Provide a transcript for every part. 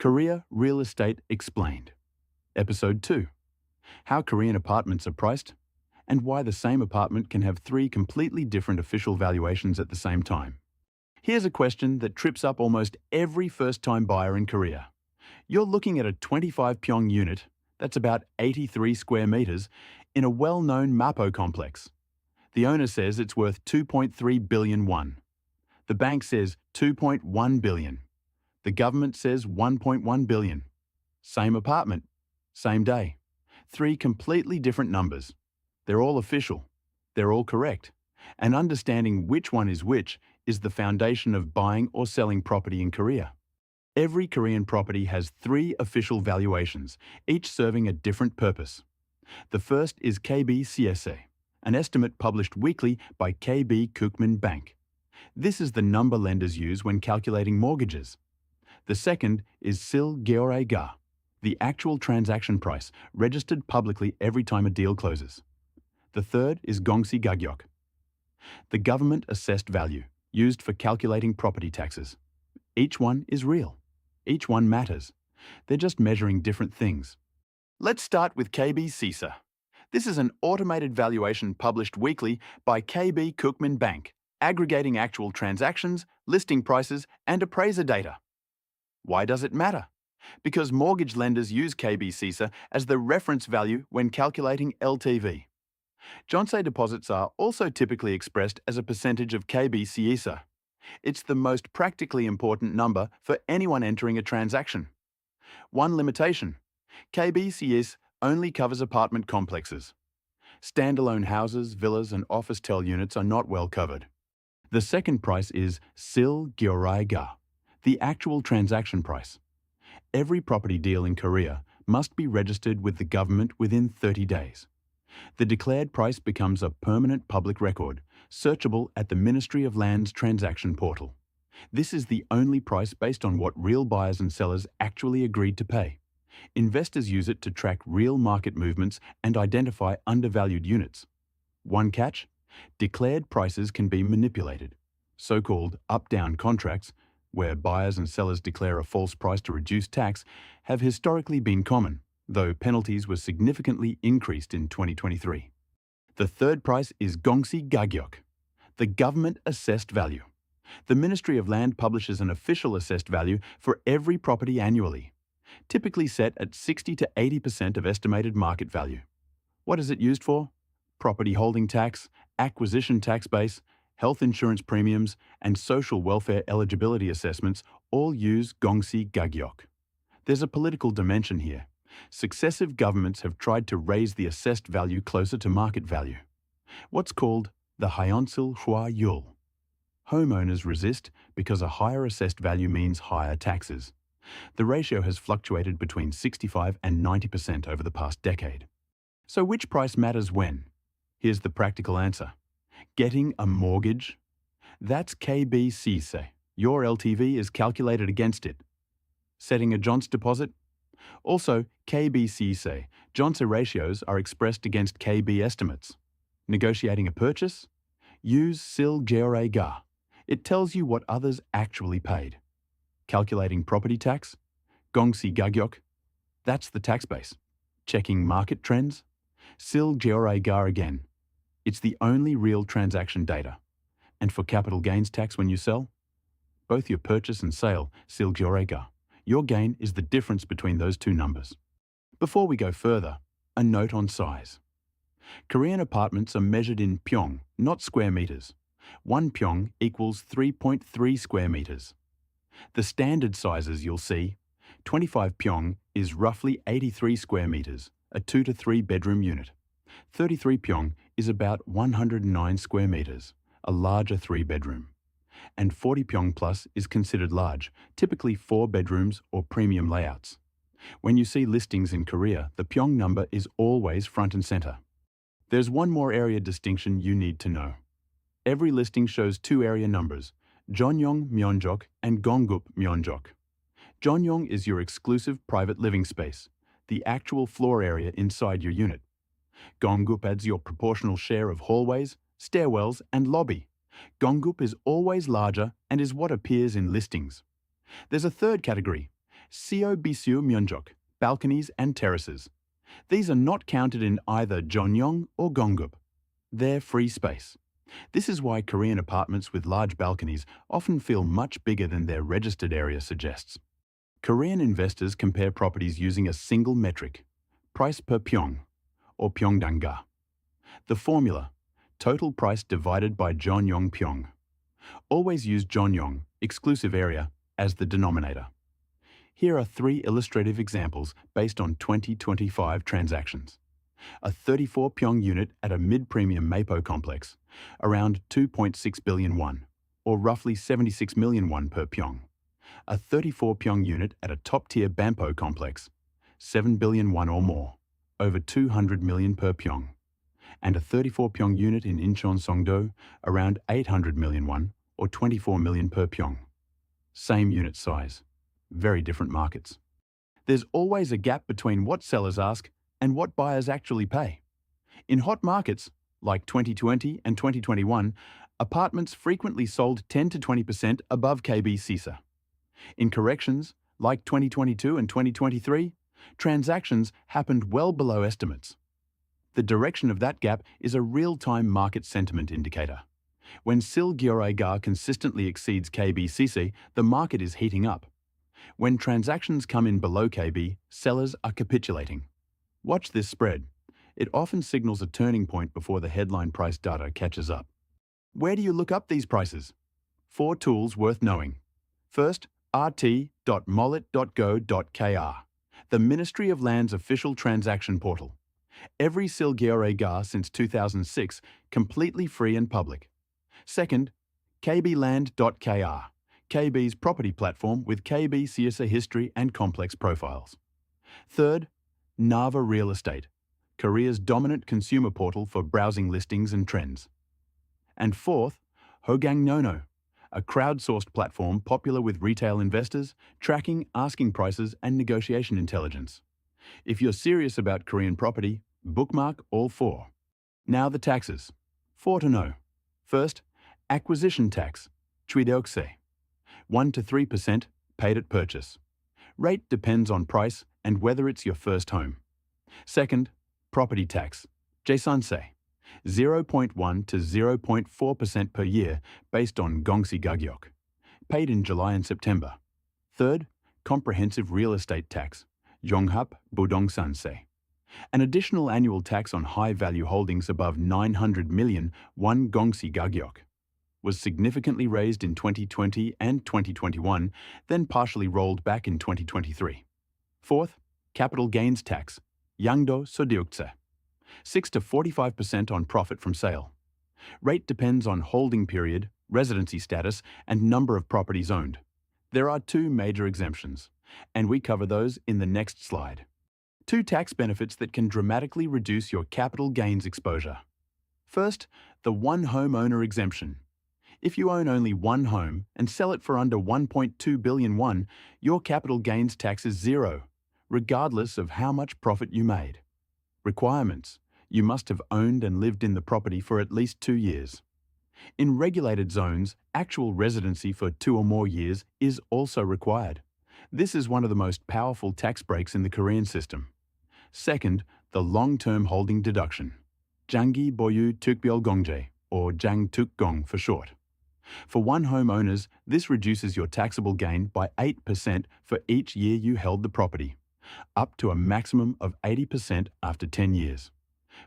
Korea Real Estate Explained. Episode 2. How Korean apartments are priced and why the same apartment can have 3 completely different official valuations at the same time. Here's a question that trips up almost every first-time buyer in Korea. You're looking at a 25 Pyeong unit, that's about 83 square meters, in a well-known Mapo complex. The owner says it's worth 2.3 billion won. The bank says 2.1 billion. The government says 1.1 billion. Same apartment, same day. 3 completely different numbers. They're all official. They're all correct. And understanding which one is which is the foundation of buying or selling property in Korea. Every Korean property has 3 official valuations, each serving a different purpose. The first is KB시세, an estimate published weekly by KB Bank. This is the number lenders use when calculating mortgages. The second is 실거래가, the actual transaction price, registered publicly every time a deal closes. The third is 공시가격, the government-assessed value, used for calculating property taxes. Each one is real. Each one matters. They're just measuring different things. Let's start with KB시세. This is an automated valuation published weekly by KB Bank, aggregating actual transactions, listing prices, and appraiser data. Why does it matter? Because mortgage lenders use KB시세 as the reference value when calculating LTV. Jeonse deposits are also typically expressed as a percentage of KB시세. It's the most practically important number for anyone entering a transaction. One limitation: KB시세 only covers apartment complexes. Standalone houses, villas, and office-tel units are not well covered. The second price is 실거래가, the actual transaction price. Every property deal in Korea must be registered with the government within 30 days. The declared price becomes a permanent public record, searchable at the Ministry of Land's transaction portal. This is the only price based on what real buyers and sellers actually agreed to pay. Investors use it to track real market movements and identify undervalued units. One catch: declared prices can be manipulated. So-called up-down contracts, where buyers and sellers declare a false price to reduce tax, have historically been common, though penalties were significantly increased in 2023. The third price is 공시가격, the government-assessed value. The Ministry of Land publishes an official assessed value for every property annually, typically set at 60 to 80% of estimated market value. What is it used for? Property holding tax, acquisition tax base, health insurance premiums, and social welfare eligibility assessments all use 공시가격. There's a political dimension here. Successive governments have tried to raise the assessed value closer to market value. What's called the 하연sil 효율. Homeowners resist because a higher assessed value means higher taxes. The ratio has fluctuated between 65 and 90% over the past decade. So which price matters when? Here's the practical answer. Getting a mortgage? That's KB시세. Your LTV is calculated against it. Setting a Jeonse deposit? Also, KB시세, Jeonse ratios are expressed against KB estimates. Negotiating a purchase? Use 실거래가. It tells you what others actually paid. Calculating property tax? 공시가격. That's the tax base. Checking market trends? 실거래가 again. It's the only real transaction data. And for capital gains tax when you sell? Both your purchase and sale, 실거래가. Your gain is the difference between those two numbers. Before we go further, a note on size. Korean apartments are measured in Pyeong, not square meters. 1 Pyeong equals 3.3 square meters. The standard sizes you'll see: 25 Pyeong is roughly 83 square meters, a 2 to 3 bedroom unit. 33 Pyeong is about 109 square meters, a larger 3-bedroom. And 40 Pyeong plus is considered large, typically 4 bedrooms or premium layouts. When you see listings in Korea, the Pyeong number is always front and center. There's one more area distinction you need to know. Every listing shows 2 area numbers: 공급면적 and 공급면적. 공급 is your exclusive private living space, the actual floor area inside your unit. 공급 adds your proportional share of hallways, stairwells, and lobby. 공급 is always larger and is what appears in listings. There's a third category, KB시세, balconies and terraces. These are not counted in either Jeonnyeong or Gongup. They're free space. This is why Korean apartments with large balconies often feel much bigger than their registered area suggests. Korean investors compare properties using a single metric, price per Pyeong, or Pyeongdanga. The formula, total price divided by Jeonnyeong Pyeong. Always use Jeonnyeong, exclusive area, as the denominator. Here are 3 illustrative examples based on 2025 transactions. A 34 Pyeong unit at a mid-premium Mapo complex, around 2.6 billion won, or roughly 76 million won per Pyeong. A 34 Pyeong unit at a top-tier Bampo complex, 7 billion won or more, over 200 million per Pyeong. And a 34 Pyeong unit in Incheon Songdo, around 800 million won, or 24 million per Pyeong. Same unit size, very different markets. There's always a gap between what sellers ask and what buyers actually pay. In hot markets, like 2020 and 2021, apartments frequently sold 10 to 20% above KB시세. In corrections, like 2022 and 2023, transactions happened well below estimates. The direction of that gap is a real-time market sentiment indicator. When 실거래가 consistently exceeds KB시세, the market is heating up. When transactions come in below KB, sellers are capitulating. Watch this spread. It often signals a turning point before the headline price data catches up. Where do you look up these prices? 4 tools worth knowing. First, rt.mollet.go.kr, the Ministry of Land's official transaction portal. Every 실거래가 since 2006, completely free and public. Second, kbland.kr, KB's property platform with KB시세 history and complex profiles. Third, Nava Real Estate, Korea's dominant consumer portal for browsing listings and trends. And fourth, Hogangnono, a crowdsourced platform popular with retail investors, tracking asking prices and negotiation intelligence. If you're serious about Korean property, bookmark all 4. Now the taxes. 4 to know. First, acquisition tax, deduction. 1 to 3% paid at purchase. Rate depends on price and whether it's your first home. Second, property tax, jesanse, 0.1 to 0.4% per year based on 공시가격, paid in July and September. Third, comprehensive real estate tax, 종합 부동산세, an additional annual tax on high-value holdings above 900 million won 공시가격, was significantly raised in 2020 and 2021, then partially rolled back in 2023. Fourth, capital gains tax, 양도소득세, 6 to 45% on profit from sale. Rate depends on holding period, residency status, and number of properties owned. There are 2 major exemptions, and we cover those in the next slide. 2 tax benefits that can dramatically reduce your capital gains exposure. First, the one homeowner exemption. If you own only one home and sell it for under 1.2 billion won, your capital gains tax is 0, regardless of how much profit you made. Requirements: you must have owned and lived in the property for at least 2 years. In regulated zones, actual residency for 2 or more years is also required. This is one of the most powerful tax breaks in the Korean system. Second, the long-term holding deduction, 장기 보유 특별공제, or 장특공 for short. For one home owners, this reduces your taxable gain by 8% for each year you held the property, up to a maximum of 80% after 10 years.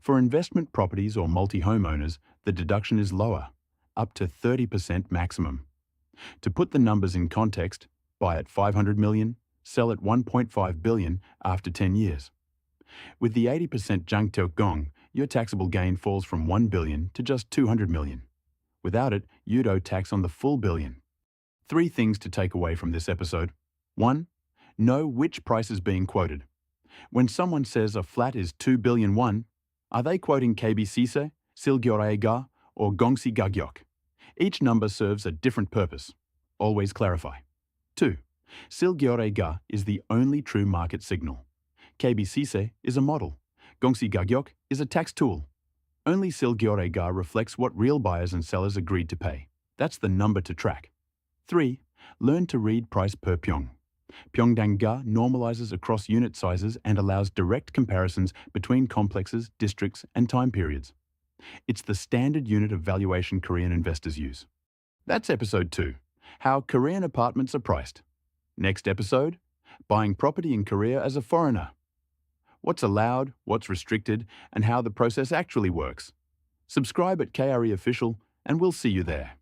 For investment properties or multi-home owners, the deduction is lower, up to 30% maximum. To put the numbers in context, buy at 500 million, sell at 1.5 billion after 10 years. With the 80% 장특공, your taxable gain falls from 1 billion to just 200 million. Without it, you'd owe tax on the full billion. 3 things to take away from this episode. 1. Know which price is being quoted. When someone says a flat is 2 billion won, are they quoting KB시세, 실거래가, or 공시가격? Each number serves a different purpose. Always clarify. 2. 실거래가 is the only true market signal. KB시세 is a model. 공시가격 is a tax tool. Only 실거래가 reflects what real buyers and sellers agreed to pay. That's the number to track. 3. Learn to read price per Pyeong. Pyeongdang-ga normalizes across unit sizes and allows direct comparisons between complexes, districts, and time periods. It's the standard unit of valuation Korean investors use. That's episode 2, How Korean Apartments Are Priced. Next episode, Buying Property in Korea as a Foreigner. What's allowed, what's restricted, and how the process actually works. Subscribe at KRE Official, and we'll see you there.